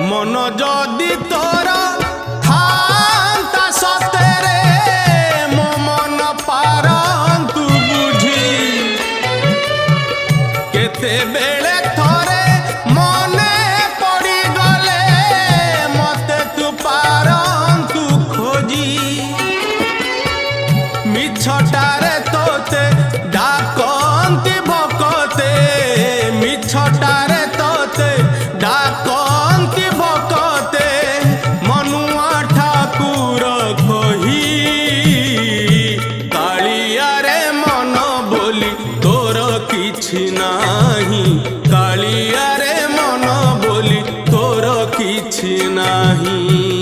मन जदि तोर थांता सतेरे मो मन पारंतु बुझी केते बेले थोरे मने पड़ी गले मते तू पारंतु खोजी मिछटारे तोते डाकंती भकते मिछटारे तोते डाकंती भकते मनुआ ठाकुर कही कालिया रे मन बोली तोर किछि नाही कालिया रे मन बोली तोर किछि नाही।